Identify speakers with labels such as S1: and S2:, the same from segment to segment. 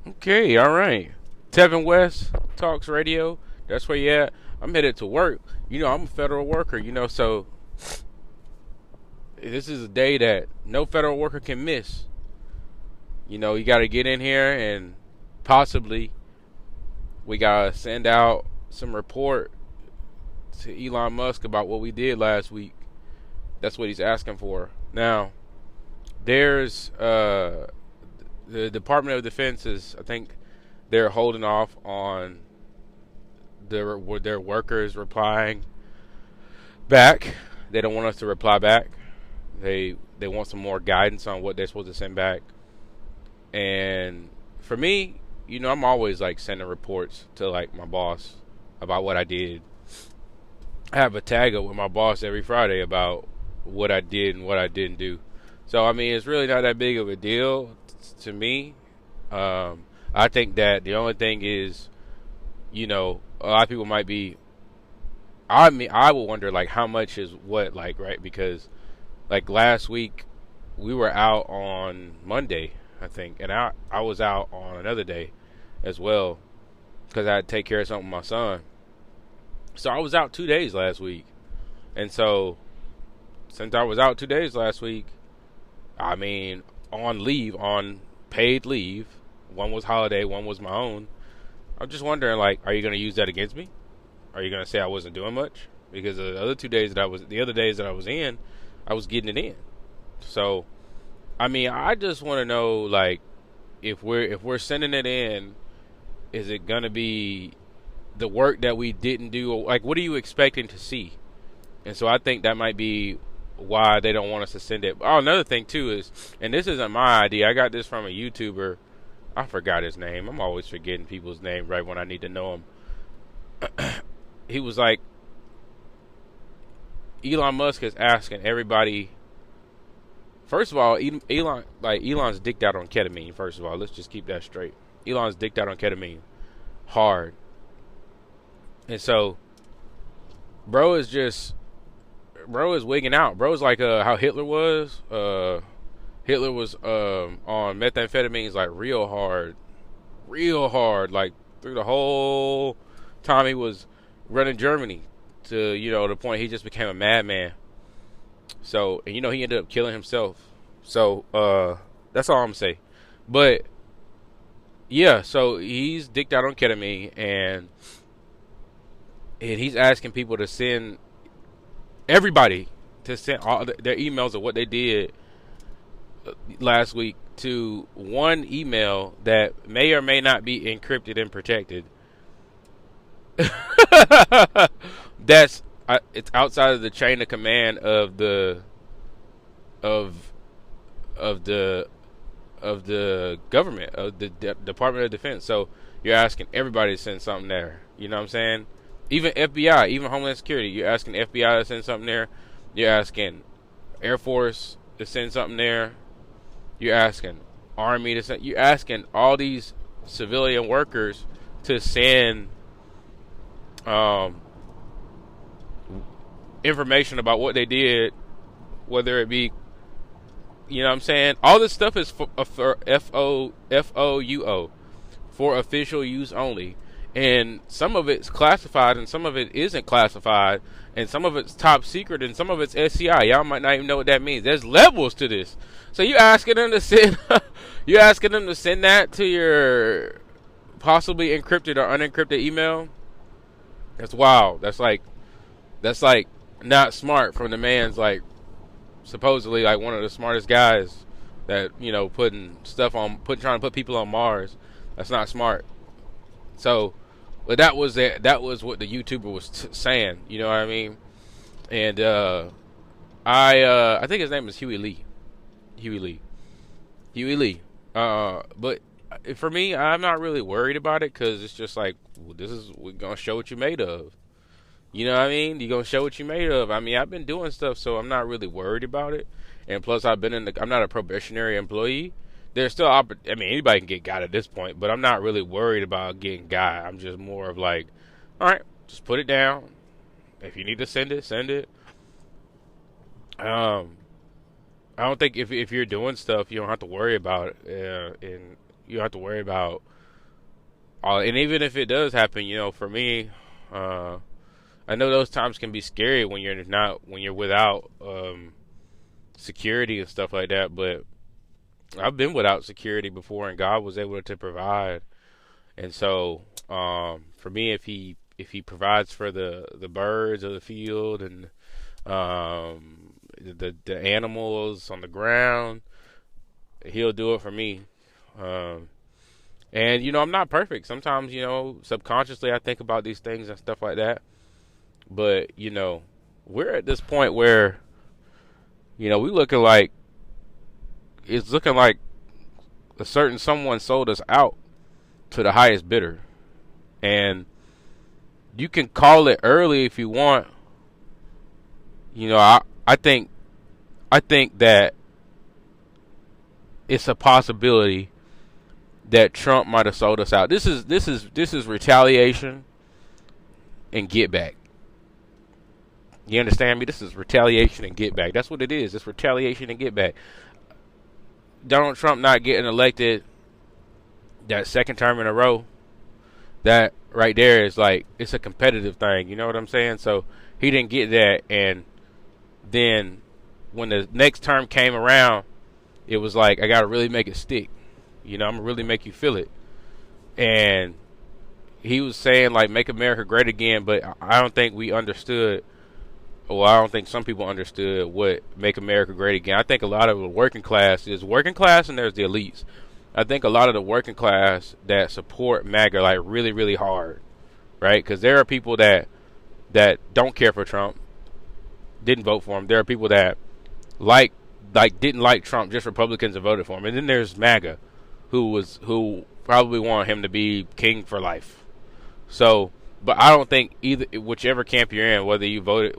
S1: Okay, all right. Tevin West Talks Radio. That's where you at. I'm headed to work. I'm a federal worker. So this is a day that no federal worker can miss. You got to get in here and possibly we got to send out some report to Elon Musk about what we did last week. That's what he's asking for. Now, there's the Department of Defense is, I think, they're holding off on their workers replying back. They don't want us to reply back. They want some more guidance on what they're supposed to send back. And for me, I'm always like sending reports to like my boss about what I did. I have a tag up with my boss every Friday about what I did and what I didn't do. So I mean, it's really not that big of a deal to me. I think that the only thing is, a lot of people might be. I mean, I would wonder like how much is what, like, right? Because like last week we were out on Monday, I think, and I was out on another day as well because I had to take care of something with my son. So I was out 2 days last week, and so since I was out 2 days last week, I mean, on leave, on paid leave. One was holiday, one was my own. I'm just wondering, like, are you going to use that against me? Are you going to say I wasn't doing much? Because the other 2 days the other days that I was in, I was getting it in. So, I mean, I just want to know, like, if we're sending it in, is it going to be the work that we didn't do? Like, what are you expecting to see? And so I think that might be why they don't want us to send it. Oh, another thing too is, and this isn't my idea. I got this from a YouTuber. I forgot his name. I'm always forgetting people's name right when I need to know them. He was like, Elon Musk is asking everybody. First of all, Elon's dicked out on ketamine. First of all, let's just keep that straight. Elon's dicked out on ketamine, hard. And so, bro is wigging out. Bro's like how Hitler was. Hitler was on methamphetamines like real hard, like through the whole time he was running Germany to the point he just became a madman. So and he ended up killing himself. So that's all I'm gonna say. But yeah, so he's dicked out on ketamine and he's asking people to send everybody to send all their emails of what they did last week to one email that may or may not be encrypted and protected. That's it's outside of the chain of command of the of of the of the government, of the Department of Defense. So you're asking everybody to send something there. You know what I'm saying? Even FBI, even Homeland Security, you're asking FBI to send something there. You're asking Air Force to send something there. You're asking Army to send. You're asking all these civilian workers to send information about what they did, whether it be, you know what I'm saying? All this stuff is for FOUO, for official use only. And some of it's classified and some of it isn't classified. And some of it's top secret and some of it's SCI. Y'all might not even know what that means. There's levels to this. So you asking them to send you asking them to send that to your possibly encrypted or unencrypted email? That's wild. That's like not smart from the man's like supposedly like one of the smartest guys that putting stuff on trying to put people on Mars. That's not smart. So, but that was what the YouTuber was saying. You know what I mean? And I think his name is Huey Lee. But for me, I'm not really worried about it because it's just like, well, we're gonna show what you're made of. You know what I mean? You're gonna show what you're made of. I mean, I've been doing stuff, so I'm not really worried about it. And plus, I'm not a probationary employee. There's still, I mean, anybody can get got at this point, but I'm not really worried about getting got. I'm just more of like, all right, just put it down. If you need to send it, send it. I don't think if you're doing stuff, you don't have to worry about it. And you don't have to worry about all. And even if it does happen, for me, I know those times can be scary when you're without security and stuff like that. But I've been without security before, and God was able to provide. And so, for me, if he provides for the birds of the field and the animals on the ground, he'll do it for me. And I'm not perfect. Sometimes, subconsciously I think about these things and stuff like that. But we're at this point where we it's looking like a certain someone sold us out to the highest bidder. And you can call it early if you want. I think that it's a possibility that Trump might have sold us out. This is retaliation and get back. You understand me? This is retaliation and get back. That's what it is. It's retaliation and get back. Donald Trump not getting elected that second term in a row, that right there is like, it's a competitive thing. You know what I'm saying? So he didn't get that. And then when the next term came around, it was like, I got to really make it stick. I'm going to really make you feel it. And he was saying, like, make America great again, but I don't think we understood, or I don't think some people understood what make America great again. I think a lot of the working class is working class, and there's the elites. I think a lot of the working class that support MAGA, like, really, really hard, right? Because there are people that don't care for Trump, didn't vote for him. There are people that didn't like Trump, just Republicans, and voted for him. And then there's MAGA, who probably want him to be king for life. So, but I don't think whichever camp you're in, whether you voted,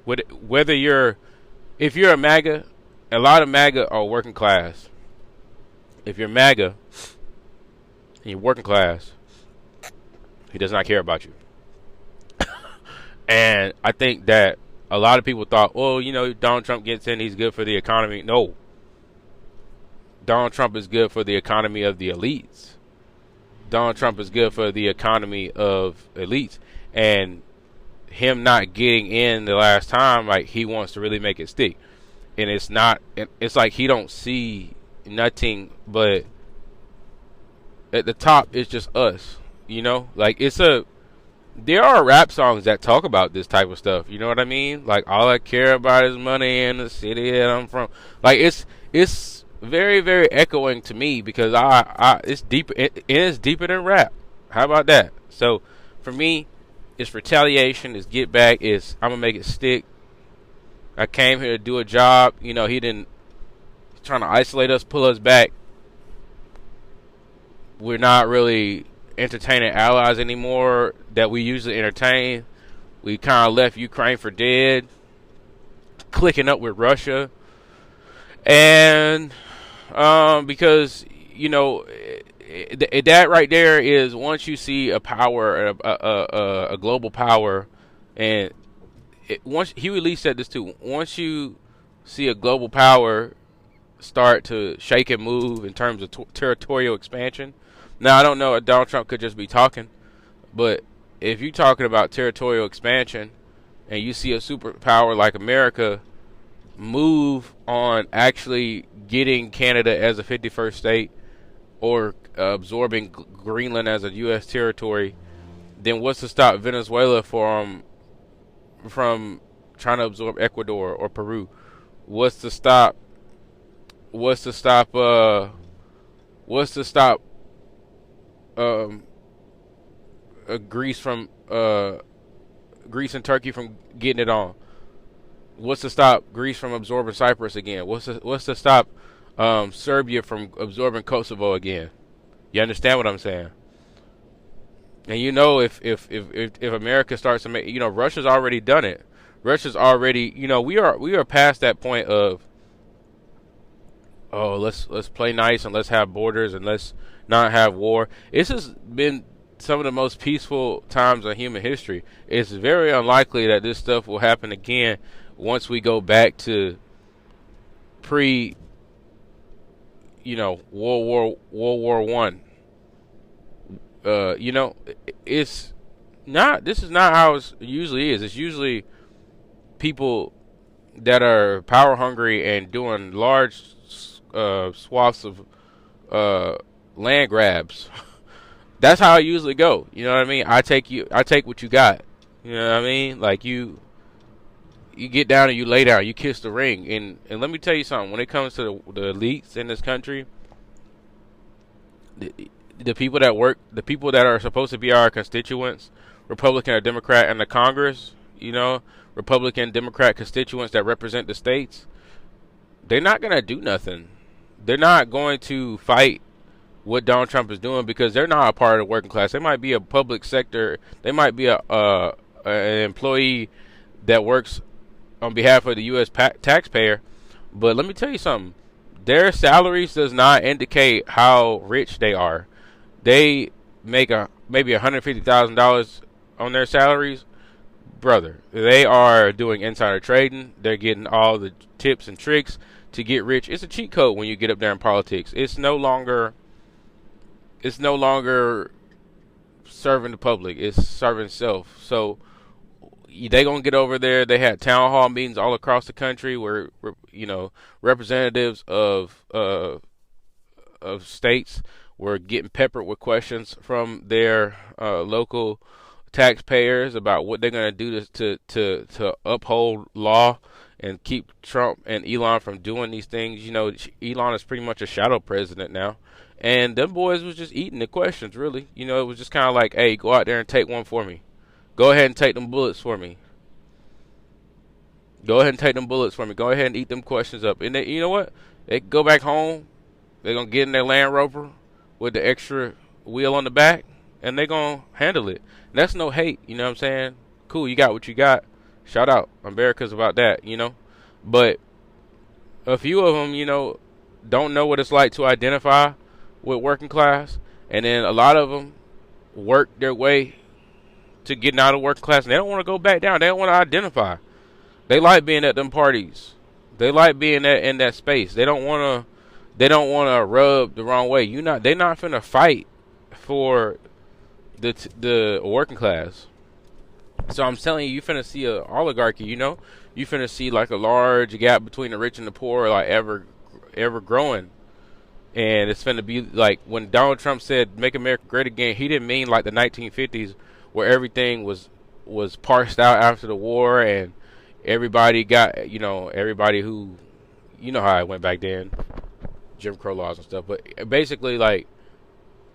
S1: if you're a MAGA, a lot of MAGA are working class. If you're MAGA and you're working class, he does not care about you. And I think that a lot of people thought, Donald Trump gets in, he's good for the economy. No. Donald Trump is good for the economy of the elites. Donald Trump is good for the economy of elites. And him not getting in the last time, like, he wants to really make it stick. And it's like he don't see nothing but at the top, it's just us. Like, there are rap songs that talk about this type of stuff. You know what I mean? Like, all I care about is money in the city that I'm from. Like, it's very, very echoing to me, because it's deep. It is deeper than rap. How about that? So for me, it's retaliation. It's get back. It's, I'm gonna make it stick. I came here to do a job. He didn't trying to isolate us, pull us back. We're not really entertaining allies anymore that we usually entertain. We kind of left Ukraine for dead, clicking up with Russia. And because that right there is, once you see a power, a global power, and once Huey Lee said this too, once you see a global power start to shake and move in terms of territorial expansion. Now, I don't know if Donald Trump could just be talking, but if you're talking about territorial expansion and you see a superpower like America move on actually getting Canada as a 51st state, or absorbing Greenland as a U.S. territory, then what's to stop Venezuela from trying to absorb Ecuador or Peru? What's to stop Greece and Turkey from getting it on? What's to stop Greece from absorbing Cyprus again? What's to stop Serbia from absorbing Kosovo again? You understand what I'm saying? And if America starts to make, Russia's already done it. Russia's already, we are past that point of, let's play nice and let's have borders and let's not have war. This has been some of the most peaceful times in human history. It's very unlikely that this stuff will happen again once we go back to World War I. You know, it's not. This is not how it usually is. It's usually people that are power hungry and doing large swaths of uh, land grabs. That's how I usually go. You know what I mean? I take what you got. You know what I mean? Like you get down and you lay down, you kiss the ring. And let me tell you something. When it comes to the elites in this country, the, the people that work, the people that are supposed to be our constituents, Republican or Democrat in the Congress, Republican, Democrat constituents that represent the states, they're not gonna do nothing. They're not going to fight what Donald Trump is doing because they're not a part of the working class. They might be a public sector. They might be an employee that works on behalf of the U.S. taxpayer. But let me tell you something. Their salaries does not indicate how rich they are. They make maybe $150,000 on their salaries, brother. They are doing insider trading. They're getting all the tips and tricks to get rich. It's a cheat code when you get up there in politics. It's no longer serving the public. It's serving self. So they gonna get over there. They had town hall meetings all across the country where representatives of states were getting peppered with questions from their local taxpayers about what they're gonna do to uphold law and keep Trump and Elon from doing these things. Elon is pretty much a shadow president now. And them boys was just eating the questions, really. It was just kind of like, hey, go out there and take one for me. Go ahead and take them bullets for me. Go ahead and take them bullets for me. Go ahead and eat them questions up. And you know what? They go back home. They're going to get in their Land Rover with the extra wheel on the back, and they're going to handle it. And that's no hate, you know what I'm saying? Cool, you got what you got. Shout out. America's about that, But a few of them, don't know what it's like to identify with working class. And then a lot of them work their way to getting out of working class, and they don't want to go back down. They don't want to identify. They like being at them parties. They like being in that space. They don't want to rub the wrong way. They're not finna fight for the working class. So I'm telling you finna see a oligarchy. You finna see like a large gap between the rich and the poor, like ever growing. And it's finna be like when Donald Trump said "Make America Great Again." He didn't mean like the 1950s where everything was parsed out after the war and everybody got everybody who how it went back then, Jim Crow laws and stuff. But basically, like,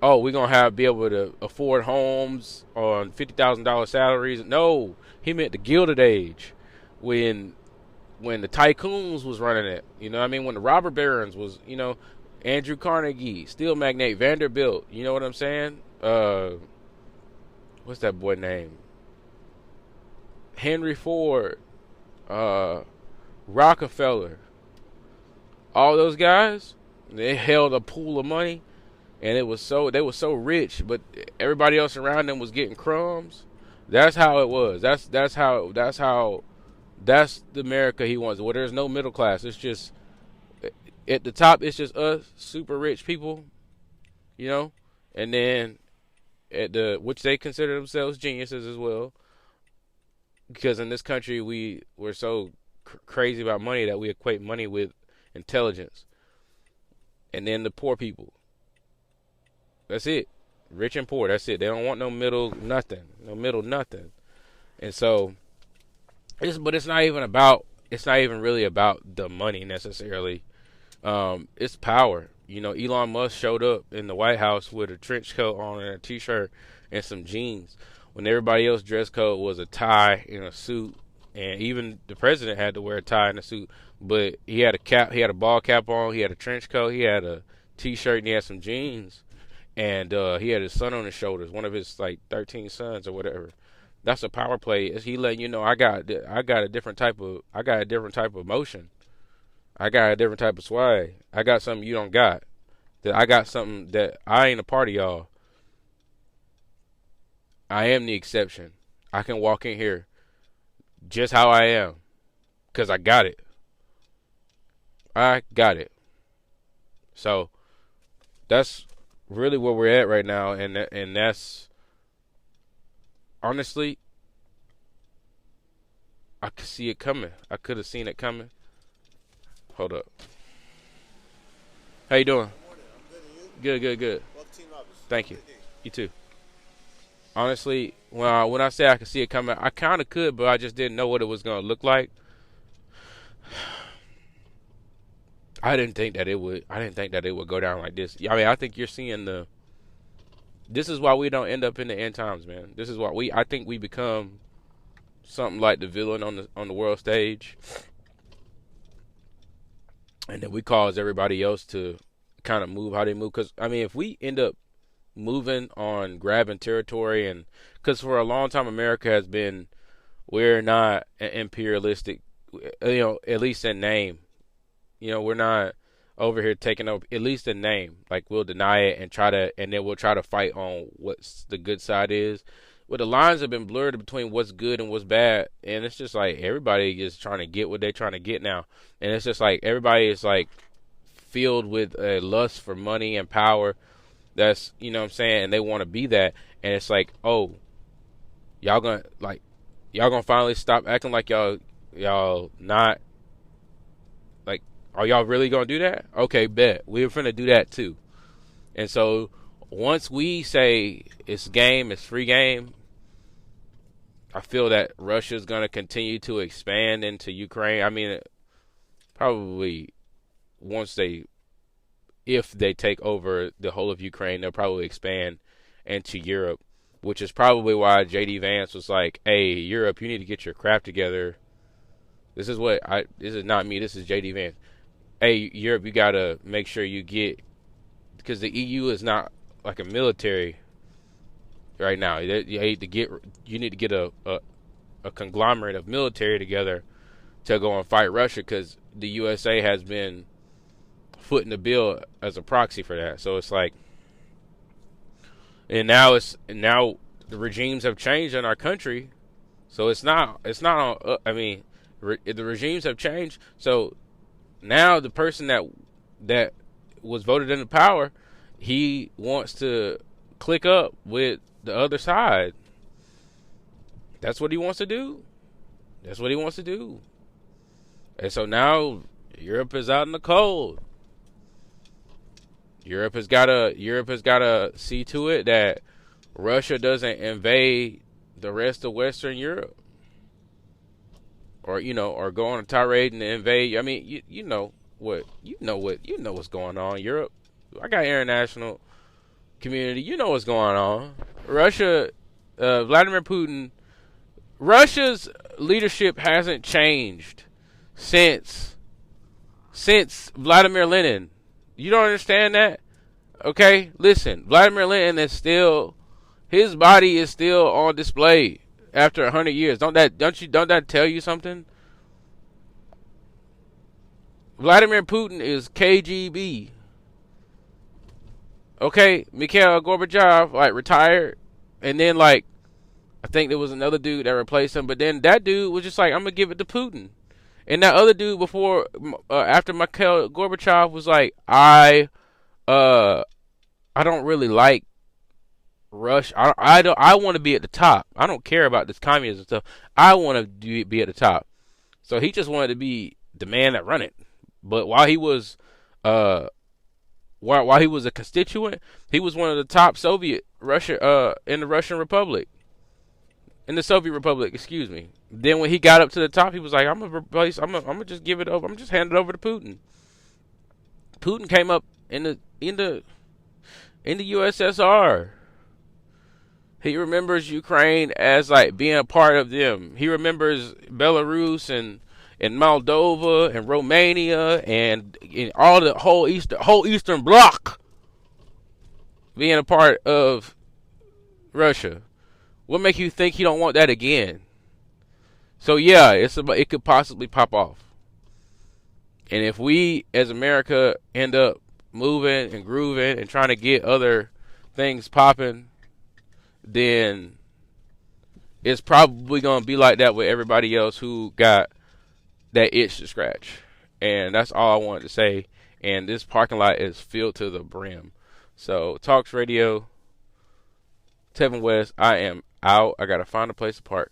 S1: oh, we're gonna be able to afford homes on $50,000 salaries. No, he meant the Gilded Age, when the tycoons was running it. When the robber barons was, Andrew Carnegie, steel magnate, Vanderbilt. You know what I'm saying? What's that boy name? Henry Ford, Rockefeller. All those guys, they held a pool of money, and they were so rich, but everybody else around them was getting crumbs. That's how it was. That's the America he wants. Where there's no middle class. It's just at the top. It's just us super rich people, and then which they consider themselves geniuses as well. Because in this country, we're so crazy about money that we equate money with intelligence. And then the poor people. That's it. Rich and poor. That's it. They don't want no middle nothing. No middle nothing. And so, it's not even really about the money necessarily. It's power. Elon Musk showed up in the White House with a trench coat on and a t-shirt and some jeans, when everybody else dress code was a tie and a suit, and even the president had to wear a tie and a suit. But he had a cap, he had a ball cap on, he had a trench coat, he had a t-shirt, and he had some jeans, and he had his son on his shoulders, one of his like 13 sons or whatever. That's a power play. He letting you know I got a different type of motion. I got a different type of swag. I got something you don't got. I got something that I ain't a part of y'all. I am the exception. I can walk in here just how I am, because I got it. I got it. So That's really where we're at right now, and that's honestly, I could see it coming. I could have seen it coming. Hold up. How you doing?
S2: Good morning. I'm good, and you?
S1: Good, good, good.
S2: Welcome to Team Roberts.
S1: Thank
S2: Have a
S1: you.
S2: good day.
S1: You too. Honestly, when I say I could see it coming, I kind of could, but I just didn't know what it was gonna look like. I didn't think that it would. I didn't think that it would go down like this. I mean, I think you're seeing the. This is why we don't end up in the end times, man. This is why we. I think we become something like the villain on the world stage, and then we cause everybody else to kind of move how they move. Because I mean, if we end up moving on grabbing territory, and because for a long time America has been, we're not imperialistic, at least in name. We're not over here taking over, at least in name. Like, we'll deny it and then we'll try to fight on what's the good side is. Well, the lines have been blurred between what's good and what's bad, and it's just like everybody is trying to get what they're trying to get now, and it's just like everybody is like filled with a lust for money and power. That's, what I'm saying, and they want to be that, and it's like, oh, y'all gonna finally stop acting like y'all not. Are y'all really gonna do that? Okay, bet. We're finna do that too. And so once we say it's game, it's free game, I feel that Russia's gonna continue to expand into Ukraine. I mean, probably if they take over the whole of Ukraine, they'll probably expand into Europe, which is probably why JD Vance was like, "Hey, Europe, you need to get your crap together." This is not me. This is JD Vance. Hey, Europe, you gotta make sure you get, because the EU is not like a military right now. You need to get a conglomerate of military together to go and fight Russia, because the USA has been footing the bill as a proxy for that. So it's like, and now the regimes have changed in our country, so it's not on. I mean, the regimes have changed, so. Now the person that was voted into power, he wants to click up with the other side. That's what he wants to do. That's what he wants to do. And so now Europe is out in the cold. Europe has got to see to it that Russia doesn't invade the rest of Western Europe. Or go on a tirade and invade. I mean, you know what's going on. Europe, I got international community. You know what's going on. Russia, Vladimir Putin. Russia's leadership hasn't changed since Vladimir Lenin. You don't understand that? Okay, listen. Vladimir Lenin his body is still on display. After 100 years, don't that tell you something? Vladimir Putin is KGB. Okay, Mikhail Gorbachev retired, and then I think there was another dude that replaced him, but then that dude was just like, I'm gonna give it to Putin, and that other dude after Mikhail Gorbachev was like, I don't really like Rush. I want to be at the top. I don't care about this communism stuff. I want to be at the top. So he just wanted to be the man that run it. But while he was a constituent, he was one of the top Soviet Russia in the Russian Republic. In the Soviet Republic, excuse me. Then when he got up to the top, he was like, I'm gonna just give it over. I'm just hand it over to Putin. Putin came up in the USSR. He remembers Ukraine as being a part of them. He remembers Belarus and Moldova and Romania and all the whole Eastern Bloc being a part of Russia. What makes you think he don't want that again? So yeah, it could possibly pop off. And if we as America end up moving and grooving and trying to get other things popping, then it's probably going to be like that with everybody else who got that itch to scratch. And that's all I wanted to say. And this parking lot is filled to the brim. So, Talks Radio, Tevin West, I am out. I got to find a place to park.